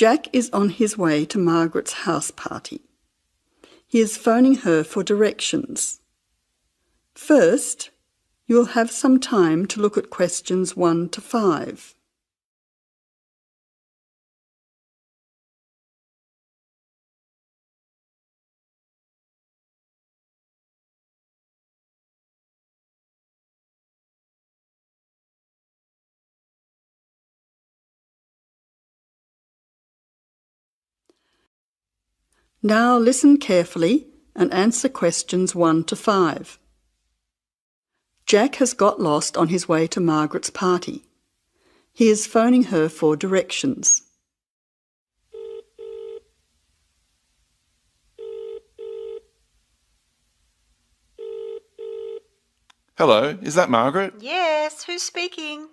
Jack is on his way to Margaret's house party. He is phoning her for directions. First, you'll have some time to look at questions 1 to 5. Now listen carefully and answer questions 1 to 5. Jack has got lost on his way to Margaret's party. He is phoning her for directions. Hello, is that Margaret? Yes, who's speaking?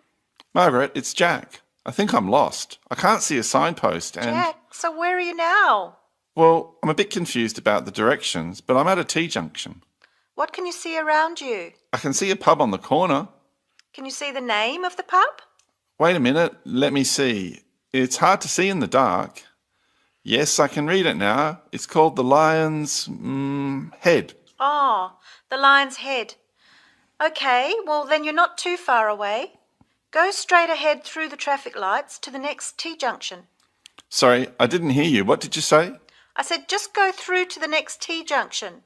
Margaret, it's Jack. I think I'm lost. I can't see a signpost and... Jack, so where are you now? Well, I'm a bit confused about the directions, but I'm at a T-junction. What can you see around you? I can see a pub on the corner. Can you see the name of the pub? Wait a minute, let me see. It's hard to see in the dark. Yes, I can read it now. It's called the Lion's Head. Oh, the Lion's Head. Okay, well then you're not too far away. Go straight ahead through the traffic lights to the next T-junction. Sorry, I didn't hear you. What did you say? I said just go through to the next T-junction.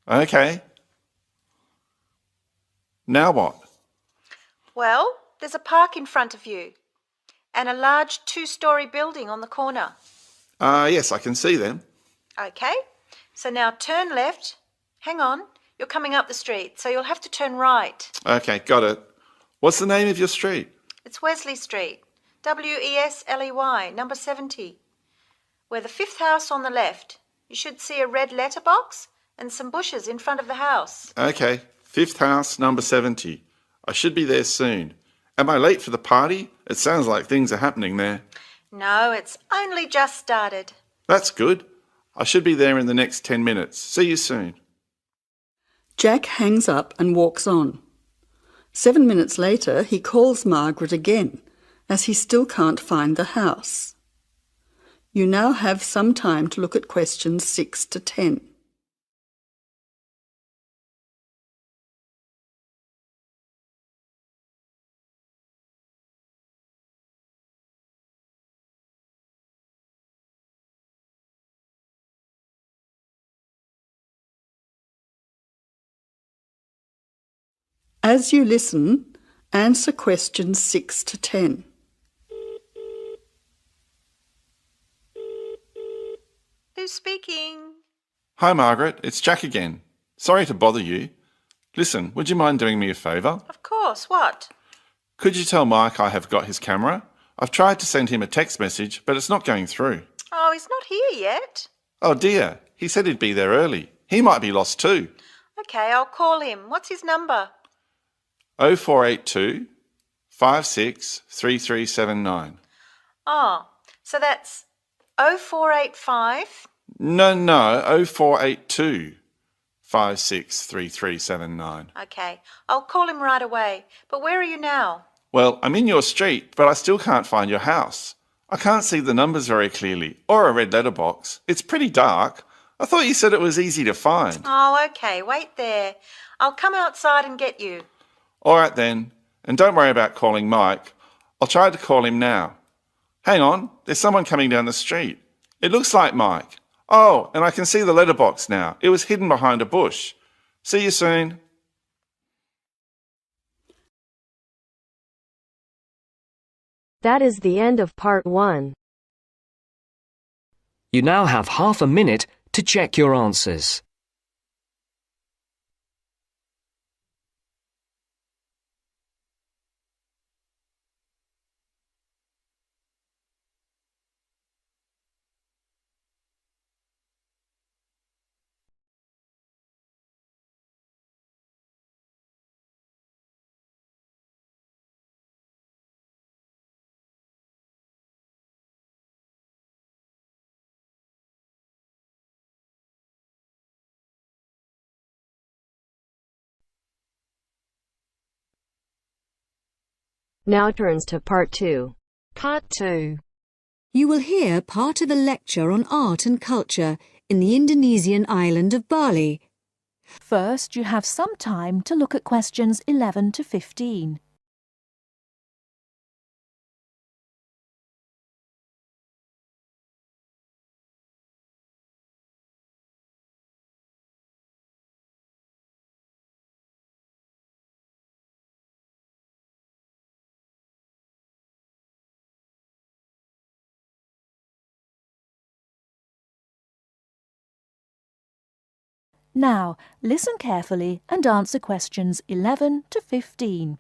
Okay. Now what? Well, there's a park in front of you and a large 2-storey building on the corner. Yes, I can see them. Okay, so now turn left. Hang on, you're coming up the street, so you'll have to turn right. Okay, got it. What's the name of your street? It's Wesley Street, Wesley, number 70. We're the 5th house on the left. You should see a red letterbox and some bushes in front of the house. Okay, 5th house, number 70. I should be there soon. Am I late for the party? It sounds like things are happening there. No, it's only just started. That's good. I should be there in the next 10 minutes. See you soon. Jack hangs up and walks on. 7 minutes later, he calls Margaret again, as he still can't find the house. You now have some time to look at questions 6 to 10. As you listen, answer questions 6 to 10. Who's speaking? Hi, Margaret. It's Jack again. Sorry to bother you. Listen, would you mind doing me a favour? Of course, what? Could you tell Mike I have got his camera? I've tried to send him a text message, but it's not going through. Oh, he's not here yet. Oh dear, he said he'd be there early. He might be lost too. Okay, I'll call him. What's his number? 0482 56 3379. Oh, so that's 0485. No, 0482 56 3379. Okay, I'll call him right away. But where are you now? Well, I'm in your street, but I still can't find your house. I can't see the numbers very clearly, or a red letterbox. It's pretty dark. I thought you said it was easy to find. Oh, okay, wait there. I'll come outside and get you. All right then, and don't worry about calling Mike. I'll try to call him now. Hang on, there's someone coming down the street. It looks like Mike. Oh, and I can see the letterbox now. It was hidden behind a bush. See you soon. That is the end of part 1. You now have half a minute to check your answers. Now turns to part 2. Part 2. You will hear part of a lecture on art and culture in the Indonesian island of Bali. First, you have some time to look at questions 11 to 15. Now, listen carefully and answer questions 11 to 15.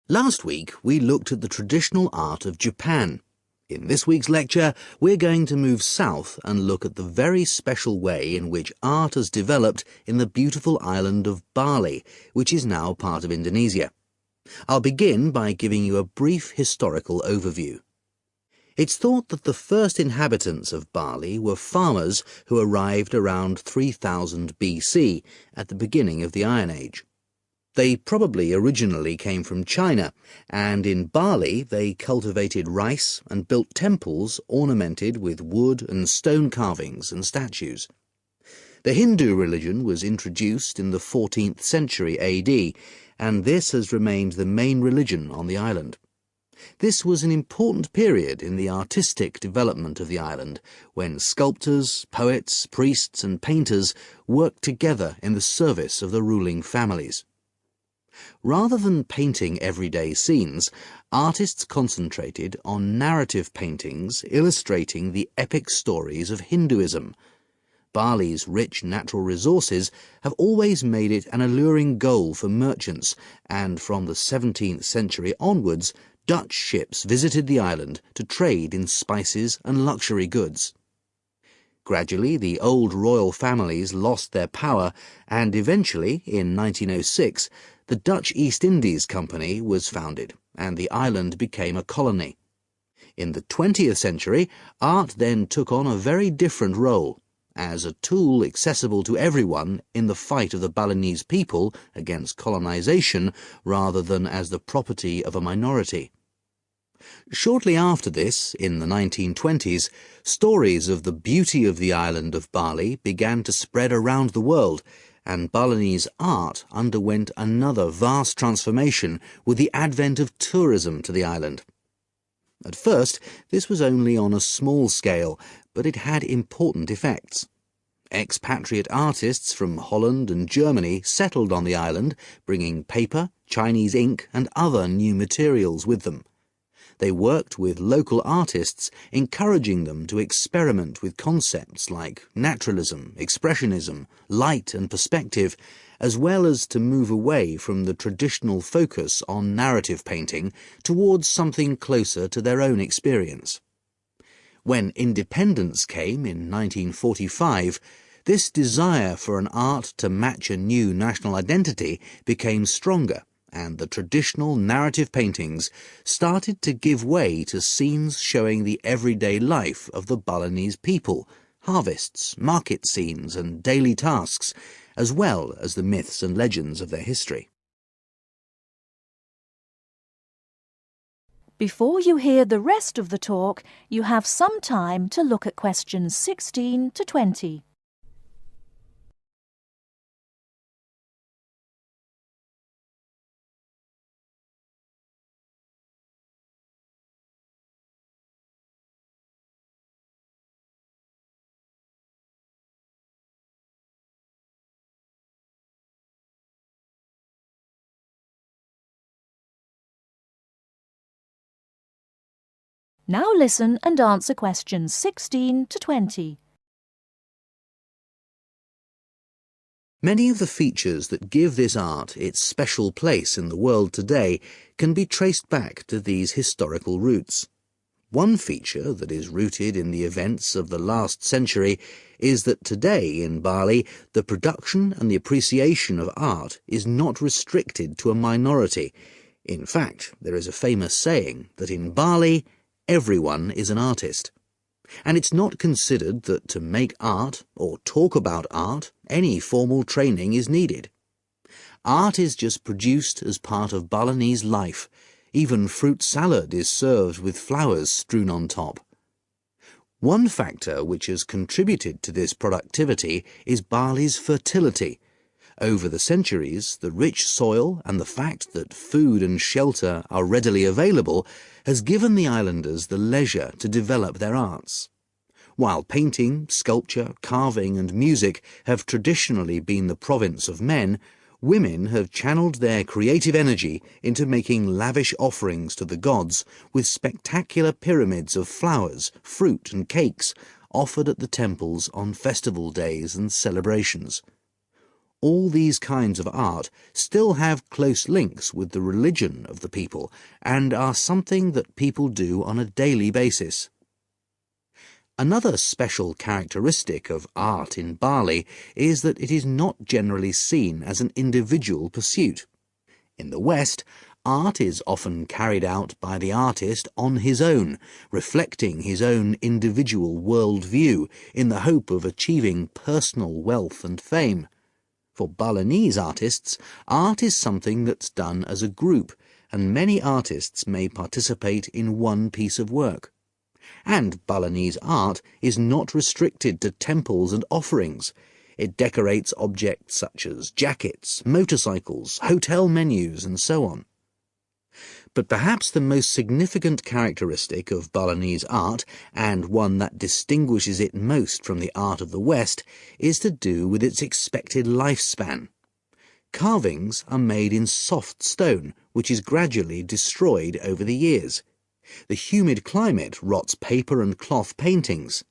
Last week, we looked at the traditional art of Japan. In this week's lecture, we're going to move south and look at the very special way in which art has developed in the beautiful island of Bali, which is now part of Indonesia. I'll begin by giving you a brief historical overview. It's thought that the first inhabitants of Bali were farmers who arrived around 3000 BC, at the beginning of the Iron Age. They probably originally came from China, and in Bali they cultivated rice and built temples ornamented with wood and stone carvings and statues. The Hindu religion was introduced in the 14th century AD, and this has remained the main religion on the island. This was an important period in the artistic development of the island, when sculptors, poets, priests and painters worked together in the service of the ruling families. Rather than painting everyday scenes, artists concentrated on narrative paintings illustrating the epic stories of Hinduism. Bali's rich natural resources have always made it an alluring goal for merchants, and from the 17th century onwards, Dutch ships visited the island to trade in spices and luxury goods. Gradually, the old royal families lost their power, and eventually, in 1906, the Dutch East Indies Company was founded, and the island became a colony. In the 20th century, art then took on a very different role, as a tool accessible to everyone in the fight of the Balinese people against colonization, rather than as the property of a minority. Shortly after this, in the 1920s, stories of the beauty of the island of Bali began to spread around the world, and Balinese art underwent another vast transformation with the advent of tourism to the island. At first, this was only on a small scale, but it had important effects. Expatriate artists from Holland and Germany settled on the island, bringing paper, Chinese ink and other new materials with them. They worked with local artists, encouraging them to experiment with concepts like naturalism, expressionism, light and perspective, as well as to move away from the traditional focus on narrative painting towards something closer to their own experience. When independence came in 1945, this desire for an art to match a new national identity became stronger, and the traditional narrative paintings started to give way to scenes showing the everyday life of the Balinese people, harvests, market scenes and daily tasks, as well as the myths and legends of their history. Before you hear the rest of the talk, you have some time to look at questions 16 to 20. Now listen and answer questions 16 to 20. Many of the features that give this art its special place in the world today can be traced back to these historical roots. One feature that is rooted in the events of the last century is that today in Bali, the production and the appreciation of art is not restricted to a minority. In fact, there is a famous saying that in Bali, everyone is an artist. And it's not considered that to make art or talk about art, any formal training is needed. Art is just produced as part of Balinese life, Even fruit salad is served with flowers strewn on top. One factor which has contributed to this productivity is barley's fertility. Over the centuries, the rich soil and the fact that food and shelter are readily available has given the islanders the leisure to develop their arts. While painting, sculpture, carving and music have traditionally been the province of men, women have channeled their creative energy into making lavish offerings to the gods with spectacular pyramids of flowers, fruit and cakes offered at the temples on festival days and celebrations. All these kinds of art still have close links with the religion of the people and are something that people do on a daily basis. Another special characteristic of art in Bali is that it is not generally seen as an individual pursuit. In the West, art is often carried out by the artist on his own, reflecting his own individual world-view in the hope of achieving personal wealth and fame. For Balinese artists, art is something that's done as a group, and many artists may participate in one piece of work. And Balinese art is not restricted to temples and offerings. It decorates objects such as jackets, motorcycles, hotel menus, and so on. But perhaps the most significant characteristic of Balinese art, and one that distinguishes it most from the art of the West, is to do with its expected lifespan. Carvings are made in soft stone, which is gradually destroyed over the years. The humid climate rots paper and cloth paintings.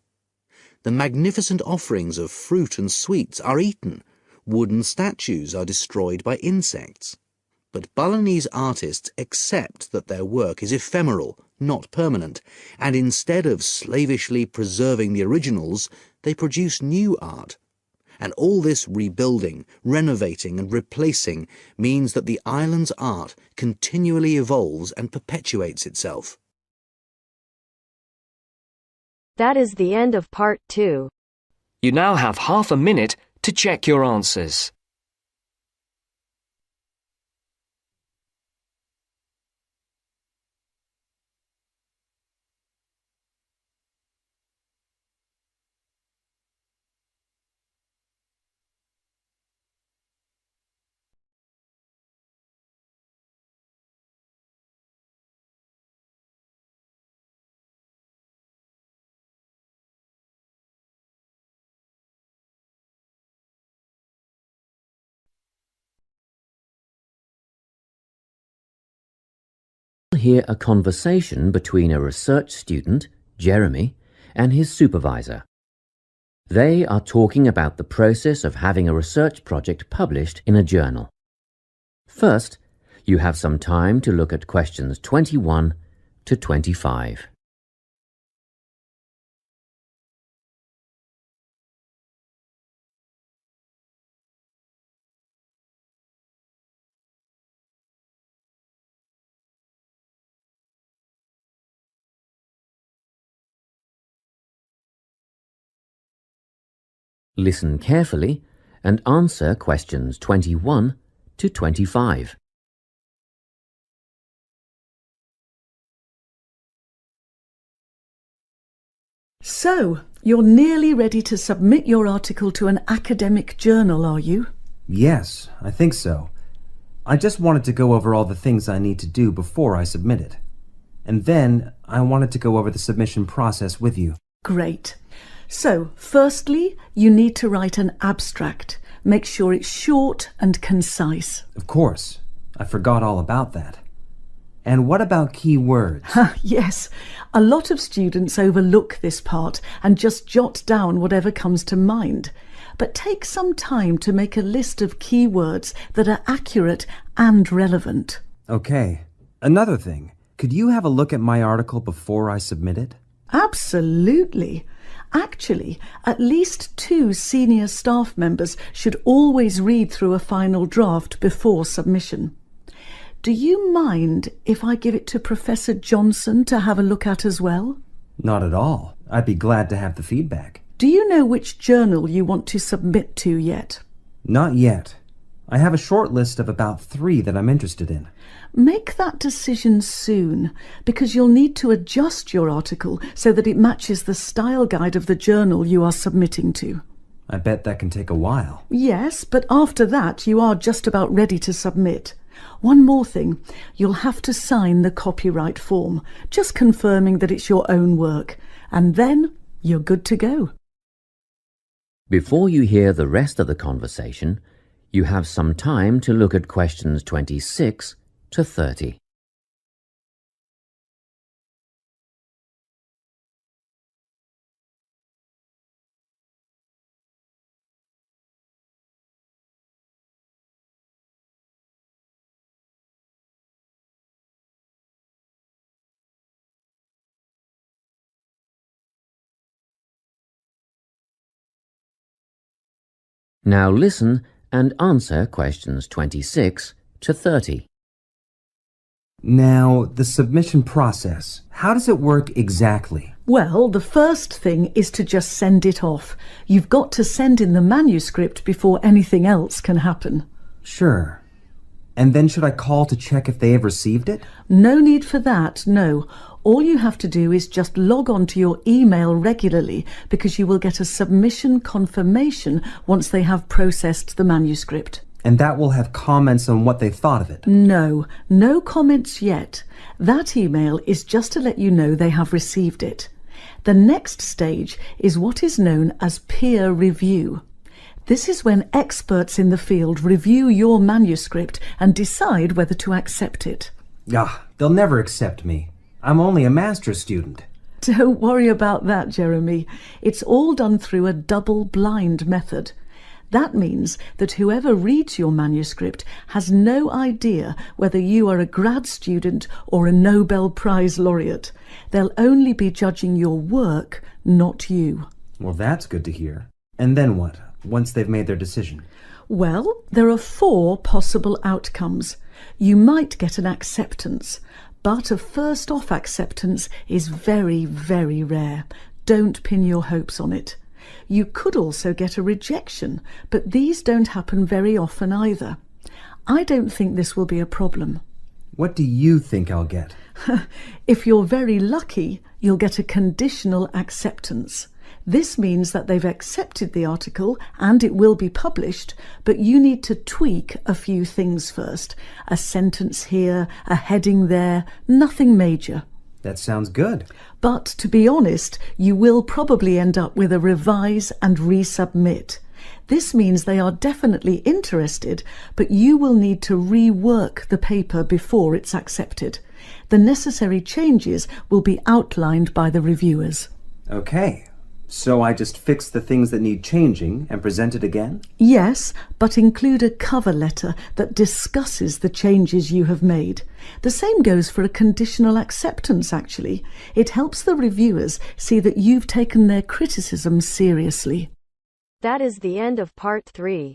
The magnificent offerings of fruit and sweets are eaten. Wooden statues are destroyed by insects. But Balinese artists accept that their work is ephemeral, not permanent, and instead of slavishly preserving the originals, they produce new art. And all this rebuilding, renovating and replacing means that the island's art continually evolves and perpetuates itself. That is the end of part 2. You now have half a minute to check your answers. Hear a conversation between a research student, Jeremy, and his supervisor. They are talking about the process of having a research project published in a journal. First, you have some time to look at questions 21 to 25. Listen carefully and answer questions 21 to 25. So, you're nearly ready to submit your article to an academic journal, are you? Yes, I think so. I just wanted to go over all the things I need to do before I submit it. And then I wanted to go over the submission process with you. Great. So, firstly, you need to write an abstract. Make sure it's short and concise. Of course. I forgot all about that. And what about key words? Yes, a lot of students overlook this part and just jot down whatever comes to mind. But take some time to make a list of key words that are accurate and relevant. Okay. Another thing, could you have a look at my article before I submit it? Absolutely. Actually, at least 2 senior staff members should always read through a final draft before submission. Do you mind if I give it to Professor Johnson to have a look at as well? Not at all. I'd be glad to have the feedback. Do you know which journal you want to submit to yet? Not yet. I have a short list of about 3 that I'm interested in. Make that decision soon, because you'll need to adjust your article so that it matches the style guide of the journal you are submitting to. I bet that can take a while. Yes, but after that you are just about ready to submit. One more thing, you'll have to sign the copyright form, just confirming that it's your own work, and then you're good to go. Before you hear the rest of the conversation, you have some time to look at questions 26 to 30. Now listen and answer questions 26 to 30. Now, the submission process. How does it work exactly? Well, the first thing is to just send it off. You've got to send in the manuscript before anything else can happen. Sure. And then should I call to check if they have received it? No need for that, no. All you have to do is just log on to your email regularly, because you will get a submission confirmation once they have processed the manuscript. And that will have comments on what they thought of it? No, no comments yet. That email is just to let you know they have received it. The next stage is what is known as peer review. This is when experts in the field review your manuscript and decide whether to accept it. They'll never accept me. I'm only a master's student. Don't worry about that, Jeremy. It's all done through a double-blind method. That means that whoever reads your manuscript has no idea whether you are a grad student or a Nobel Prize laureate. They'll only be judging your work, not you. Well, that's good to hear. And then what, once they've made their decision? Well, there are 4 possible outcomes. You might get an acceptance, but a first-off acceptance is very, very rare. Don't pin your hopes on it. You could also get a rejection, but these don't happen very often either. I don't think this will be a problem. What do you think I'll get? If you're very lucky, you'll get a conditional acceptance. This means that they've accepted the article and it will be published, but you need to tweak a few things first. A sentence here, a heading there, nothing major. That sounds good. But to be honest, you will probably end up with a revise and resubmit. This means they are definitely interested, but you will need to rework the paper before it's accepted. The necessary changes will be outlined by the reviewers. Okay. So I just fix the things that need changing and present it again? Yes, but include a cover letter that discusses the changes you have made. The same goes for a conditional acceptance, actually. It helps the reviewers see that you've taken their criticism seriously. That is the end of part 3.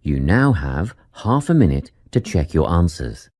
You now have half a minute to check your answers.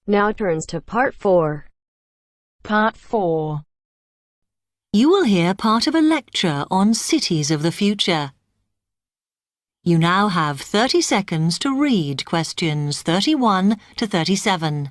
Now turns to part 4. Part 4. You will hear part of a lecture on cities of the future. You now have 30 seconds to read questions 31 to 37.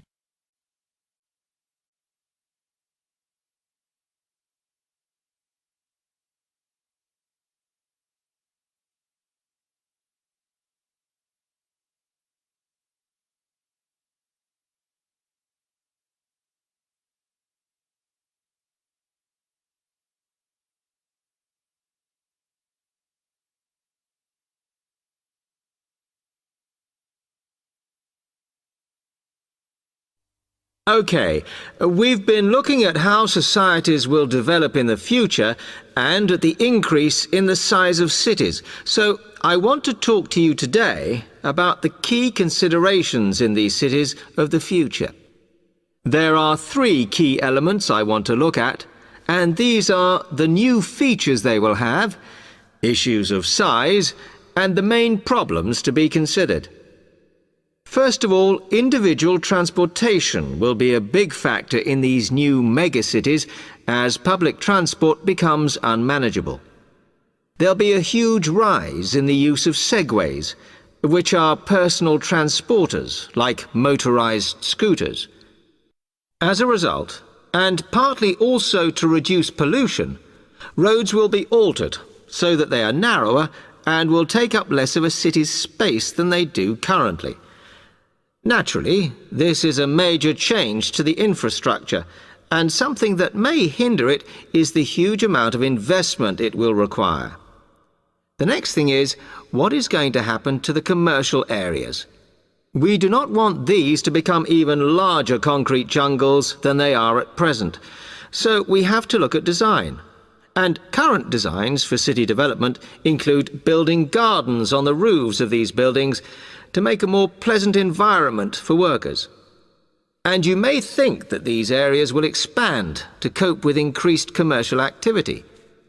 OK, we've been looking at how societies will develop in the future and at the increase in the size of cities. So I want to talk to you today about the key considerations in these cities of the future. There are 3 key elements I want to look at, and these are the new features they will have, issues of size, and the main problems to be considered. First of all, individual transportation will be a big factor in these new megacities as public transport becomes unmanageable. There'll be a huge rise in the use of segways, which are personal transporters like motorized scooters. As a result, and partly also to reduce pollution, roads will be altered so that they are narrower and will take up less of a city's space than they do currently. Naturally, this is a major change to the infrastructure, and something that may hinder it is the huge amount of investment it will require. The next thing is, what is going to happen to the commercial areas? We do not want these to become even larger concrete jungles than they are at present, so we have to look at design. And current designs for city development include building gardens on the roofs of these buildings to make a more pleasant environment for workers. And you may think that these areas will expand to cope with increased commercial activity.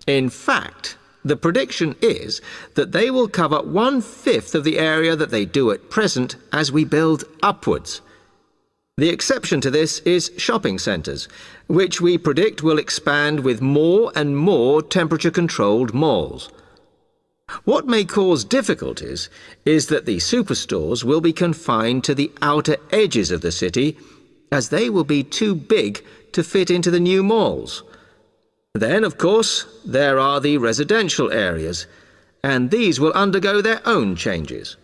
In fact, the prediction is that they will cover 1/5 of the area that they do at present as we build upwards. The exception to this is shopping centres, which we predict will expand with more and more temperature-controlled malls. What may cause difficulties is that the superstores will be confined to the outer edges of the city, as they will be too big to fit into the new malls. Then, of course, there are the residential areas, and these will undergo their own changes.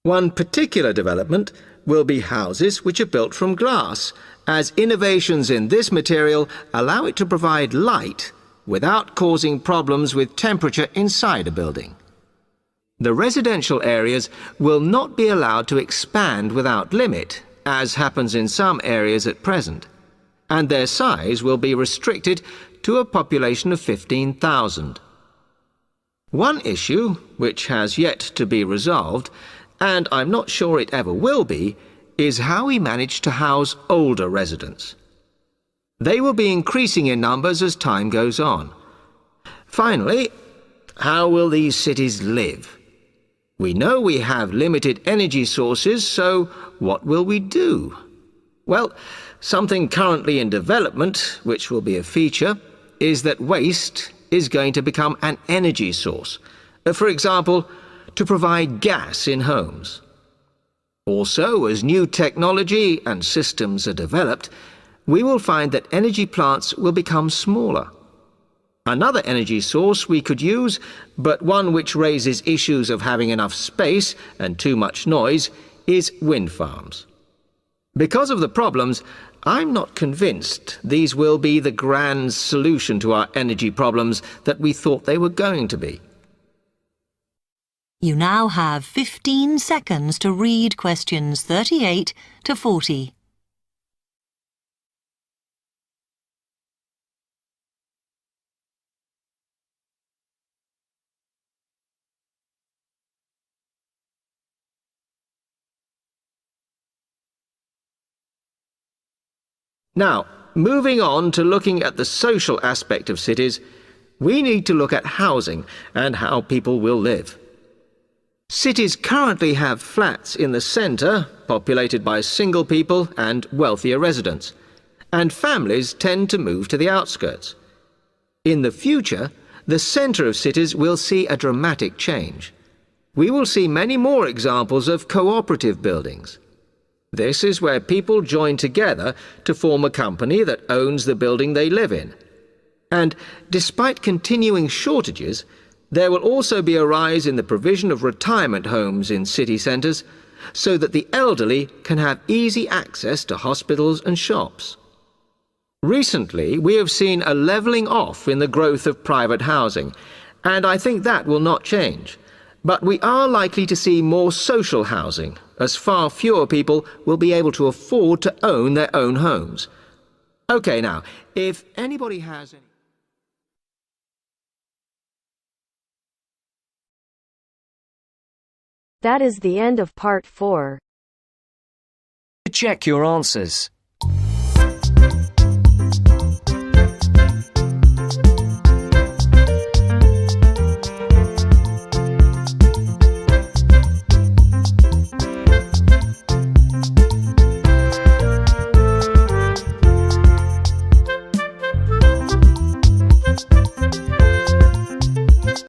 One particular development will be houses which are built from glass, as innovations in this material allow it to provide light without causing problems with temperature inside a building. The residential areas will not be allowed to expand without limit, as happens in some areas at present, and their size will be restricted to a population of 15,000. One issue, which has yet to be resolved, and I'm not sure it ever will be, is how we manage to house older residents. They will be increasing in numbers as time goes on. Finally, how will these cities live? We know we have limited energy sources, so what will we do? Well, something currently in development, which will be a feature, is that waste is going to become an energy source. For example, to provide gas in homes. Also, as new technology and systems are developed, we will find that energy plants will become smaller. Another energy source we could use, but one which raises issues of having enough space and too much noise, is wind farms. Because of the problems, I'm not convinced these will be the grand solution to our energy problems that we thought they were going to be. You now have 15 seconds to read questions 38 to 40. Now, moving on to looking at the social aspect of cities, we need to look at housing and how people will live. Cities currently have flats in the centre, populated by single people and wealthier residents, and families tend to move to the outskirts. In the future, the centre of cities will see a dramatic change. We will see many more examples of cooperative buildings. This is where people join together to form a company that owns the building they live in. And despite continuing shortages, there will also be a rise in the provision of retirement homes in city centres, so that the elderly can have easy access to hospitals and shops. Recently, we have seen a levelling off in the growth of private housing, and I think that will not change. But we are likely to see more social housing, as far fewer people will be able to afford to own their own homes. OK, now, if anybody has any... That is the end of part 4. To check your answers.